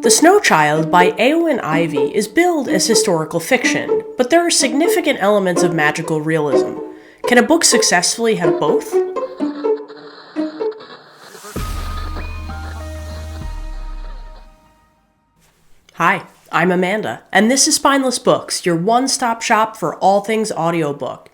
The Snow Child by Eowyn Ivey is billed as historical fiction, but there are significant elements of magical realism. Can a book successfully have both? Hi, I'm Amanda, and this is Spineless Books, your one-stop shop for all things audiobook.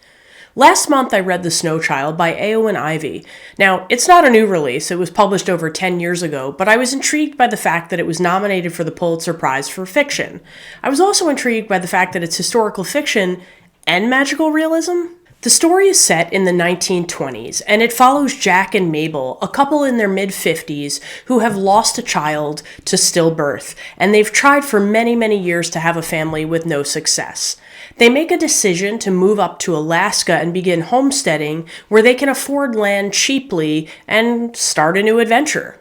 Last month I read The Snow Child by Eowyn Ivey. Now, it's not a new release, it was published over 10 years ago, but I was intrigued by the fact that it was nominated for the Pulitzer Prize for fiction. I was also intrigued by the fact that it's historical fiction and magical realism. The story is set in the 1920s, and it follows Jack and Mabel, a couple in their mid-50s who have lost a child to stillbirth, and they've tried for many, many years to have a family with no success. They make a decision to move up to Alaska and begin homesteading, where they can afford land cheaply and start a new adventure.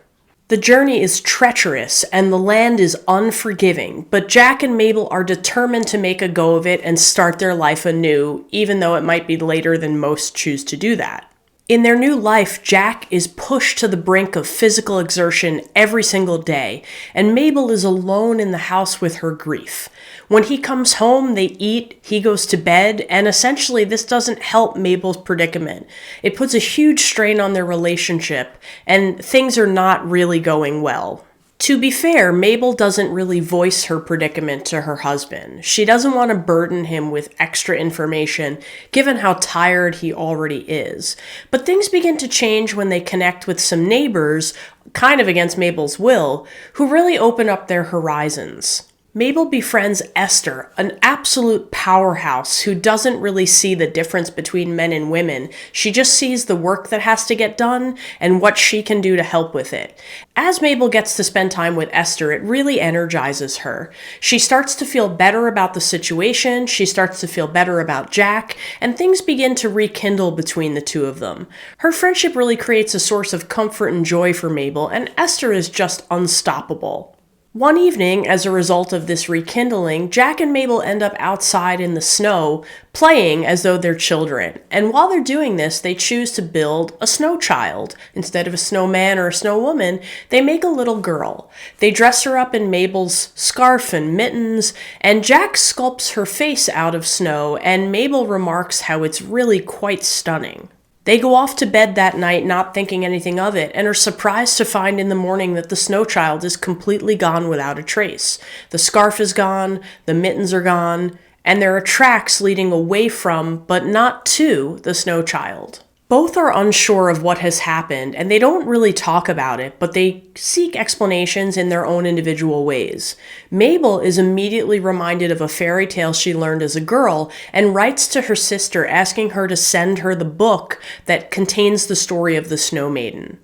The journey is treacherous and the land is unforgiving, but Jack and Mabel are determined to make a go of it and start their life anew, even though it might be later than most choose to do that. In their new life, Jack is pushed to the brink of physical exertion every single day, and Mabel is alone in the house with her grief. When he comes home, they eat, he goes to bed, and essentially this doesn't help Mabel's predicament. It puts a huge strain on their relationship, and things are not really going well. To be fair, Mabel doesn't really voice her predicament to her husband. She doesn't want to burden him with extra information, given how tired he already is. But things begin to change when they connect with some neighbors, kind of against Mabel's will, who really open up their horizons. Mabel befriends Esther, an absolute powerhouse who doesn't really see the difference between men and women. She just sees the work that has to get done and what she can do to help with it. As Mabel gets to spend time with Esther, it really energizes her. She starts to feel better about the situation, she starts to feel better about Jack, and things begin to rekindle between the two of them. Her friendship really creates a source of comfort and joy for Mabel, and Esther is just unstoppable. One evening, as a result of this rekindling, Jack and Mabel end up outside in the snow, playing as though they're children. And while they're doing this, they choose to build a snow child. Instead of a snowman or a snow woman, they make a little girl. They dress her up in Mabel's scarf and mittens, and Jack sculpts her face out of snow, and Mabel remarks how it's really quite stunning. They go off to bed that night not thinking anything of it, and are surprised to find in the morning that the snow child is completely gone without a trace. The scarf is gone, the mittens are gone, and there are tracks leading away from, but not to, the snow child. Both are unsure of what has happened, and they don't really talk about it, but they seek explanations in their own individual ways. Mabel is immediately reminded of a fairy tale she learned as a girl, and writes to her sister asking her to send her the book that contains the story of the Snow Maiden.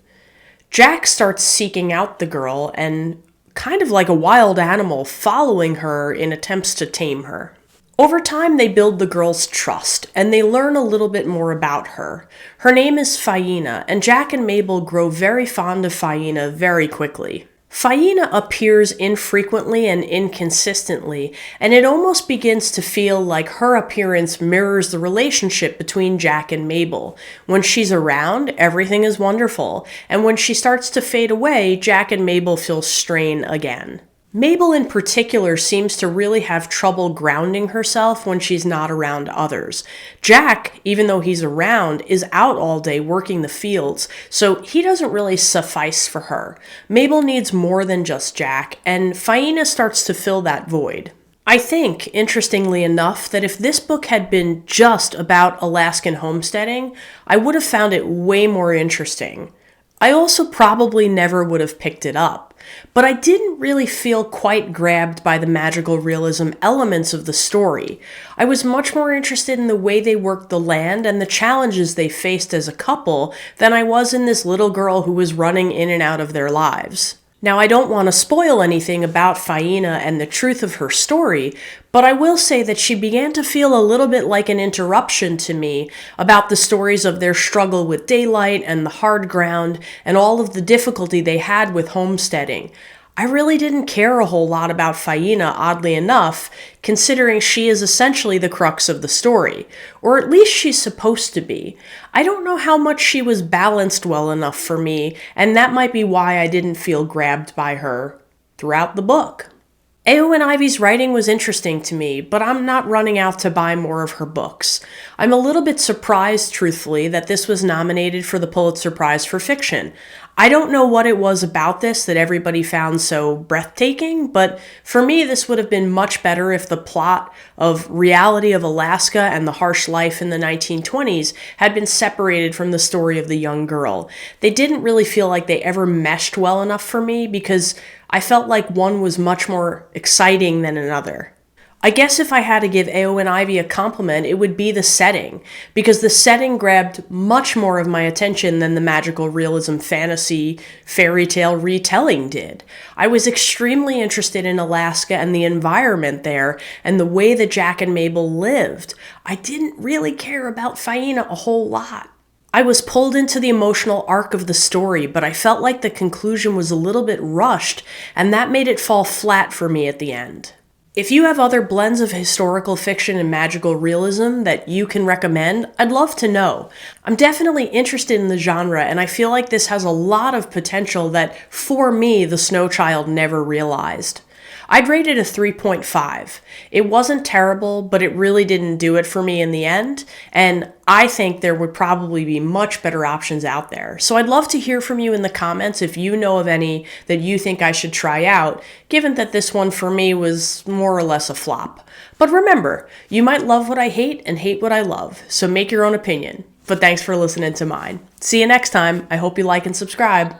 Jack starts seeking out the girl, and kind of like a wild animal, following her in attempts to tame her. Over time, they build the girl's trust, and they learn a little bit more about her. Her name is Faina, and Jack and Mabel grow very fond of Faina very quickly. Faina appears infrequently and inconsistently, and it almost begins to feel like her appearance mirrors the relationship between Jack and Mabel. When she's around, everything is wonderful, and when she starts to fade away, Jack and Mabel feel strain again. Mabel in particular seems to really have trouble grounding herself when she's not around others. Jack, even though he's around, is out all day working the fields, so he doesn't really suffice for her. Mabel needs more than just Jack, and Faina starts to fill that void. I think, interestingly enough, that if this book had been just about Alaskan homesteading, I would have found it way more interesting. I also probably never would have picked it up, but I didn't really feel quite grabbed by the magical realism elements of the story. I was much more interested in the way they worked the land and the challenges they faced as a couple than I was in this little girl who was running in and out of their lives. Now, I don't want to spoil anything about Faina and the truth of her story, but I will say that she began to feel a little bit like an interruption to me about the stories of their struggle with daylight and the hard ground and all of the difficulty they had with homesteading. I really didn't care a whole lot about Faina, oddly enough, considering she is essentially the crux of the story. Or at least she's supposed to be. I don't know how much she was balanced well enough for me, and that might be why I didn't feel grabbed by her. throughout the book. Eowyn Ivey's writing was interesting to me, but I'm not running out to buy more of her books. I'm a little bit surprised, truthfully, that this was nominated for the Pulitzer Prize for fiction. I don't know what it was about this that everybody found so breathtaking, but for me this would have been much better if the plot of Reality of Alaska and the Harsh Life in the 1920s had been separated from the story of the young girl. They didn't really feel like they ever meshed well enough for me because I felt like one was much more exciting than another. I guess if I had to give Eowyn Ivey a compliment, it would be the setting, because the setting grabbed much more of my attention than the magical realism fantasy fairy tale retelling did. I was extremely interested in Alaska and the environment there and the way that Jack and Mabel lived. I didn't really care about Faina a whole lot. I was pulled into the emotional arc of the story, but I felt like the conclusion was a little bit rushed, and that made it fall flat for me at the end. If you have other blends of historical fiction and magical realism that you can recommend, I'd love to know. I'm definitely interested in the genre, and I feel like this has a lot of potential that, for me, the Snow Child never realized. I'd rate it a 3.5. It wasn't terrible, but it really didn't do it for me in the end, and I think there would probably be much better options out there. So I'd love to hear from you in the comments if you know of any that you think I should try out, given that this one for me was more or less a flop. But remember, you might love what I hate and hate what I love, so make your own opinion. But thanks for listening to mine. See you next time. I hope you like and subscribe.